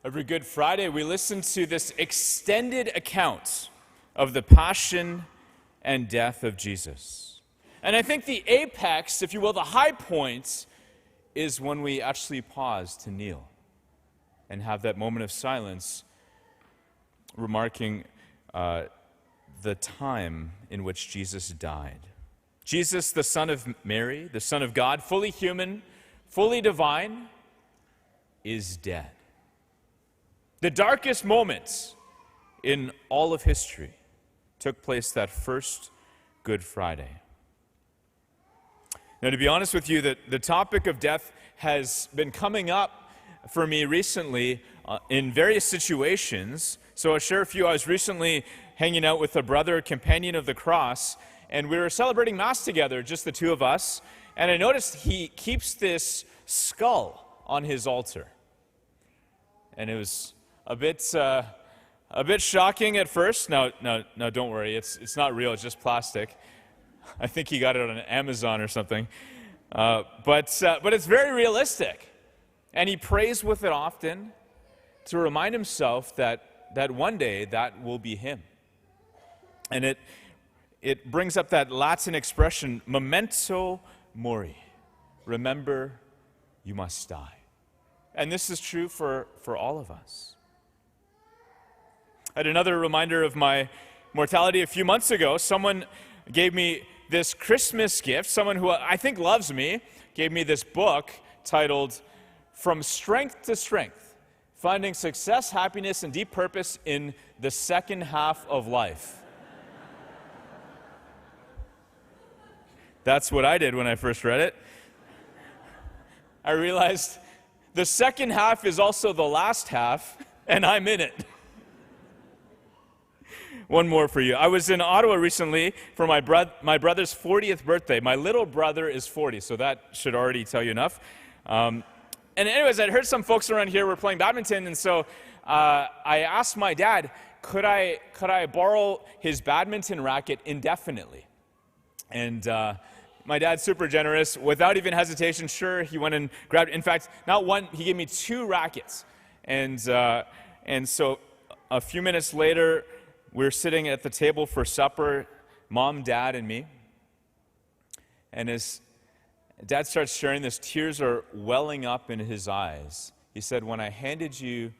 Every Good Friday, we listen to this extended account of the passion and death of Jesus. And I think the apex, if you will, the high point, is when we actually pause to kneel and have that moment of silence, remarking the time in which Jesus died. Jesus, the Son of Mary, the Son of God, fully human, fully divine, is dead. The darkest moments in all of history took place that first Good Friday. Now, to be honest with you, the topic of death has been coming up for me recently in various situations. So I'll share a few. I was recently hanging out with a brother, companion of the cross, and we were celebrating Mass together, just the two of us, and I noticed he keeps this skull on his altar. And it was a bit shocking at first. No, don't worry. It's not real. It's just plastic. I think he got it on Amazon or something. But it's very realistic. And he prays with it often to remind himself that one day that will be him. And it brings up that Latin expression, memento mori. Remember, you must die. And this is true for all of us. I had another reminder of my mortality a few months ago. Someone gave me this Christmas gift. Someone who I think loves me gave me this book titled From Strength to Strength, Finding Success, Happiness, and Deep Purpose in the Second Half of Life. That's what I did when I first read it. I realized the second half is also the last half, and I'm in it. One more for you. I was in Ottawa recently for my brother's 40th birthday. My little brother is 40, so that should already tell you enough. And anyways, I'd heard some folks around here were playing badminton, and so I asked my dad, could I borrow his badminton racket indefinitely? And my dad's super generous. Without even hesitation, sure, he went and grabbed, in fact, not one, he gave me 2 rackets. And so a few minutes later, we're sitting at the table for supper, Mom, Dad, and me. And as Dad starts sharing this, tears are welling up in his eyes. He said, when I handed you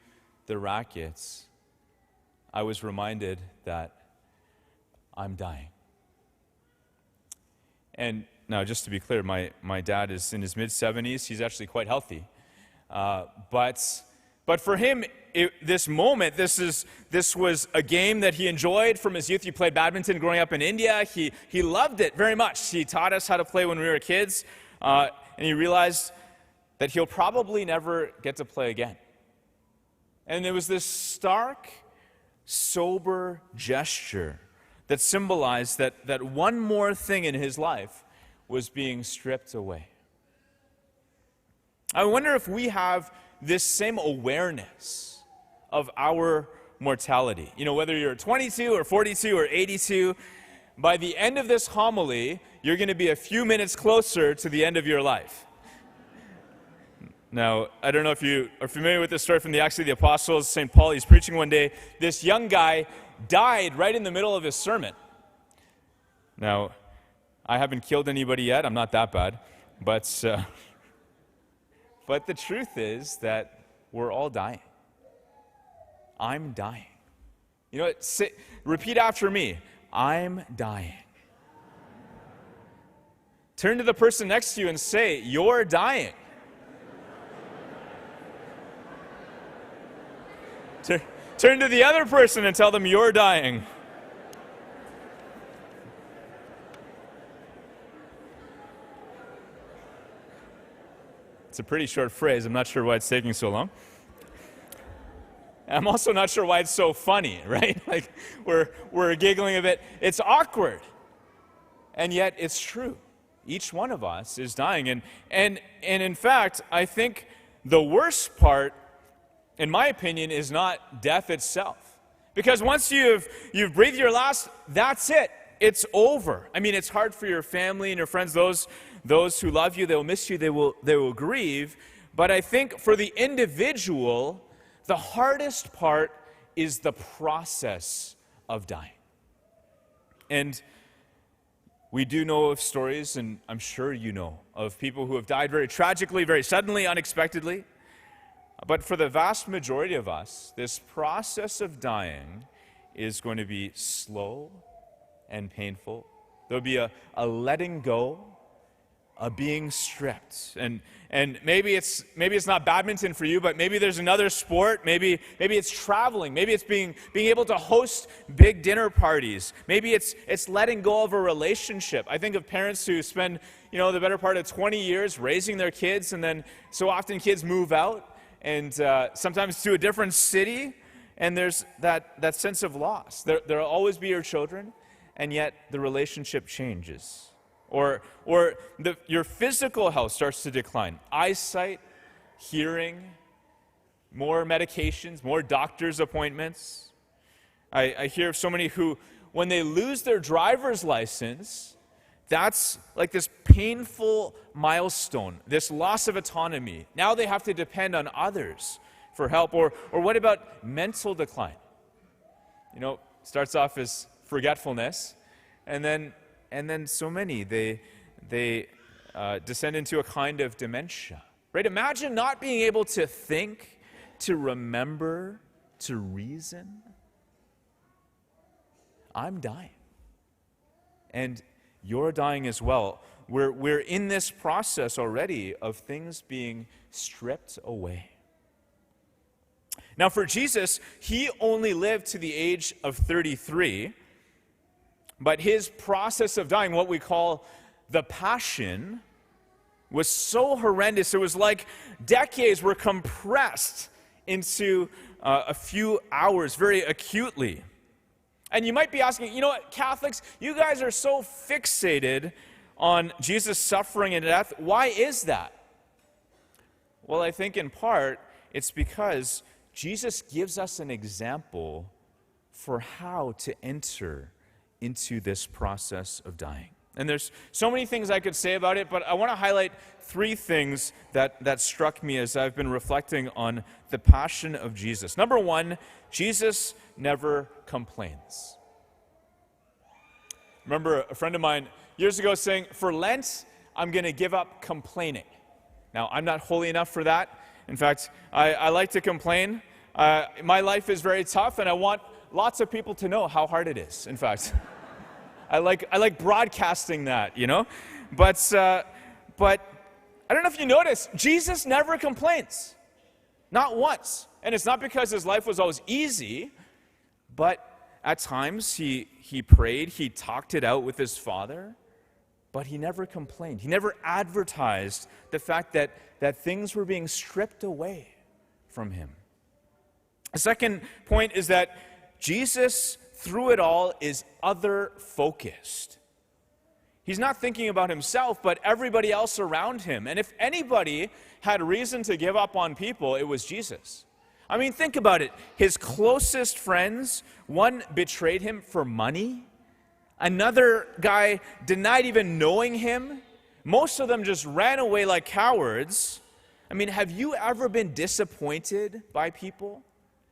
the rackets, I was reminded that I'm dying. And now, just to be clear, my dad is in his mid-70s. He's actually quite healthy. But for him, this moment, this was a game that he enjoyed from his youth. He played badminton growing up in India. He loved it very much. He taught us how to play when we were kids, and he realized that he'll probably never get to play again. And it was this stark, sober gesture that symbolized that one more thing in his life was being stripped away. I wonder if we have this same awareness of our mortality. You know, whether you're 22 or 42 or 82, by the end of this homily, you're going to be a few minutes closer to the end of your life. Now, I don't know if you are familiar with this story from the Acts of the Apostles. St. Paul, he's preaching one day. This young guy died right in the middle of his sermon. Now, I haven't killed anybody yet. I'm not that bad. But the truth is that we're all dying. I'm dying. You know what? Repeat after me. I'm dying. Turn to the person next to you and say, you're dying. Turn to the other person and tell them you're dying. It's a pretty short phrase. I'm not sure why it's taking so long. I'm also not sure why it's so funny, right? Like, we're giggling a bit. It's awkward. And yet, it's true. Each one of us is dying. And in fact, I think the worst part, in my opinion, is not death itself. Because once you've breathed your last, that's it. It's over. I mean, it's hard for your family and your friends, those who love you, they will miss you, they will grieve. But I think for the individual, The hardest part is the process of dying. And we do know of stories, and I'm sure you know, of people who have died very tragically, very suddenly, unexpectedly. But for the vast majority of us, this process of dying is going to be slow and painful. There'll be a letting go, a being stripped. And maybe it's not badminton for you, but maybe there's another sport. Maybe it's traveling. Maybe it's being able to host big dinner parties. Maybe it's letting go of a relationship. I think of parents who spend, the better part of 20 years raising their kids, and then so often kids move out, and sometimes to a different city, and there's that sense of loss. There'll always be your children, and yet the relationship changes. Or your physical health starts to decline. Eyesight, hearing, more medications, more doctor's appointments. I hear of so many who, when they lose their driver's license, that's like this painful milestone, this loss of autonomy. Now they have to depend on others for help. Or what about mental decline? Starts off as forgetfulness, and then so many, they descend into a kind of dementia. Right? Imagine not being able to think, to remember, to reason. I'm dying. And you're dying as well. We're in this process already of things being stripped away. Now for Jesus, he only lived to the age of 33, but his process of dying, what we call the Passion, was so horrendous. It was like decades were compressed into a few hours very acutely. And you might be asking, Catholics, you guys are so fixated on Jesus' suffering and death. Why is that? Well, I think in part it's because Jesus gives us an example for how to enter into this process of dying. And there's so many things I could say about it, but I want to highlight three things that struck me as I've been reflecting on the Passion of Jesus. Number one, Jesus never complains. Remember a friend of mine years ago saying, for Lent, I'm going to give up complaining. Now, I'm not holy enough for that. In fact, I like to complain. My life is very tough, and I want lots of people to know how hard it is, in fact. I like broadcasting that, But I don't know if you notice, Jesus never complains. Not once. And it's not because his life was always easy, but at times he prayed, he talked it out with his Father, but he never complained. He never advertised the fact that things were being stripped away from him. The second point is that Jesus, through it all, is other-focused. He's not thinking about himself, but everybody else around him. And if anybody had reason to give up on people, it was Jesus. I mean, think about it. His closest friends, one betrayed him for money. Another guy denied even knowing him. Most of them just ran away like cowards. I mean, have you ever been disappointed by people?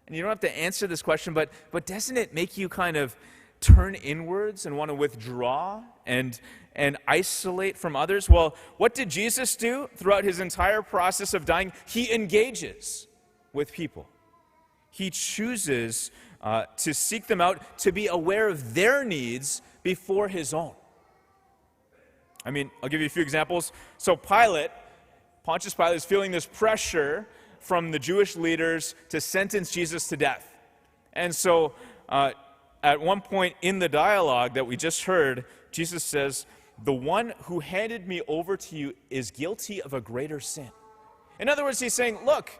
And you don't have to answer this question, but doesn't it make you kind of turn inwards and want to withdraw and isolate from others? Well, what did Jesus do throughout his entire process of dying? He engages with people. He chooses to seek them out, to be aware of their needs before his own. I mean, I'll give you a few examples. So Pontius Pilate is feeling this pressure from the Jewish leaders to sentence Jesus to death. And so at one point in the dialogue that we just heard, Jesus says, "The one who handed me over to you is guilty of a greater sin." In other words, he's saying, look,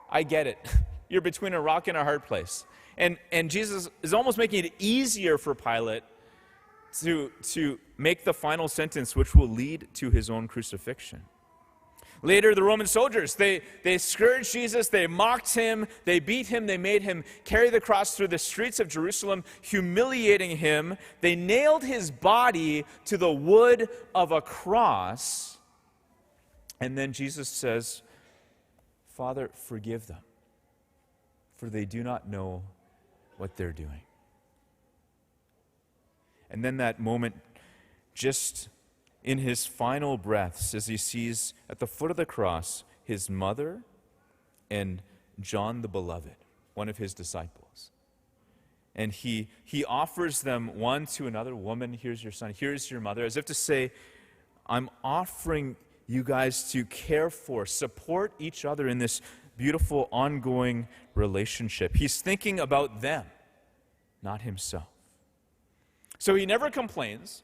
I get it. You're between a rock and a hard place. And Jesus is almost making it easier for Pilate to make the final sentence, which will lead to his own crucifixion. Later, the Roman soldiers, they scourged Jesus, they mocked him, they beat him, they made him carry the cross through the streets of Jerusalem, humiliating him. They nailed his body to the wood of a cross. And then Jesus says, Father, forgive them, for they do not know what they're doing. And then that moment, just in his final breaths, as he sees at the foot of the cross his mother and John the Beloved, one of his disciples. And he offers them one to another. Woman, here's your son, here's your mother, as if to say, I'm offering you guys to care for, support each other in this beautiful ongoing relationship. He's thinking about them, not himself. So he never complains.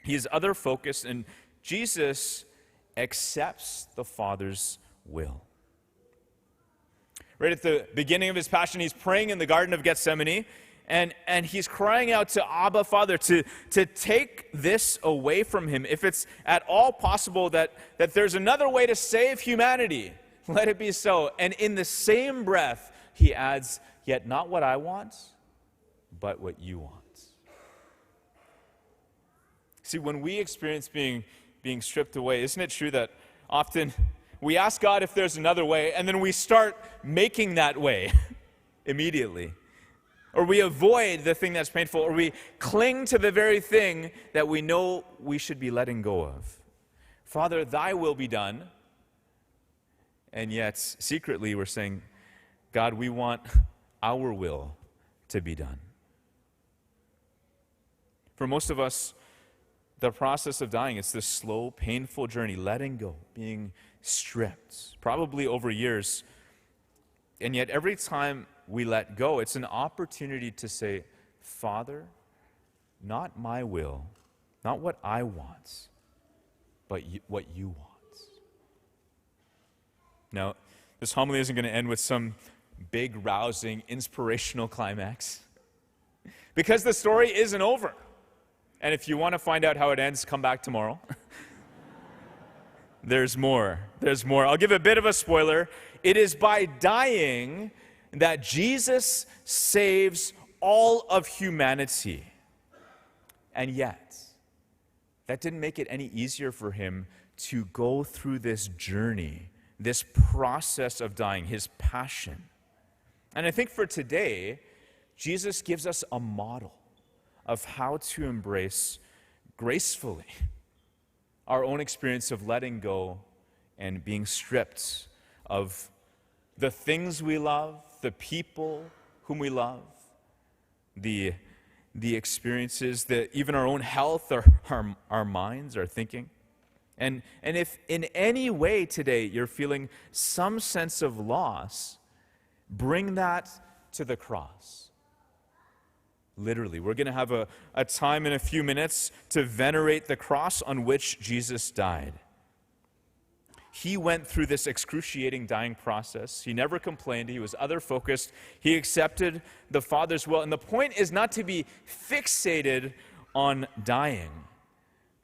He is other focused, and Jesus accepts the Father's will. Right at the beginning of his passion, he's praying in the Garden of Gethsemane, and he's crying out to Abba, Father, to take this away from him. If it's at all possible that there's another way to save humanity, let it be so. And in the same breath, he adds, yet not what I want, but what you want. See, when we experience being stripped away, isn't it true that often we ask God if there's another way, and then we start making that way immediately? Or we avoid the thing that's painful, or we cling to the very thing that we know we should be letting go of. Father, thy will be done. And yet, secretly, we're saying, God, we want our will to be done. For most of us, the process of dying, it's this slow, painful journey, letting go, being stripped, probably over years. And yet every time we let go, it's an opportunity to say, Father, not my will, not what I want, but what you want. Now, this homily isn't going to end with some big, rousing, inspirational climax, because the story isn't over. And if you want to find out how it ends, come back tomorrow. There's more. I'll give a bit of a spoiler. It is by dying that Jesus saves all of humanity. And yet, that didn't make it any easier for him to go through this journey, this process of dying, his passion. And I think for today, Jesus gives us a model of how to embrace gracefully our own experience of letting go and being stripped of the things we love, the people whom we love, the experiences, even our own health, our minds, our thinking. And if in any way today you're feeling some sense of loss, bring that to the cross. Literally, we're going to have a time in a few minutes to venerate the cross on which Jesus died. He went through this excruciating dying process. He never complained. He was other-focused. He accepted the Father's will. And the point is not to be fixated on dying,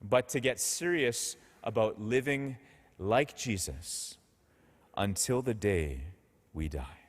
but to get serious about living like Jesus until the day we die.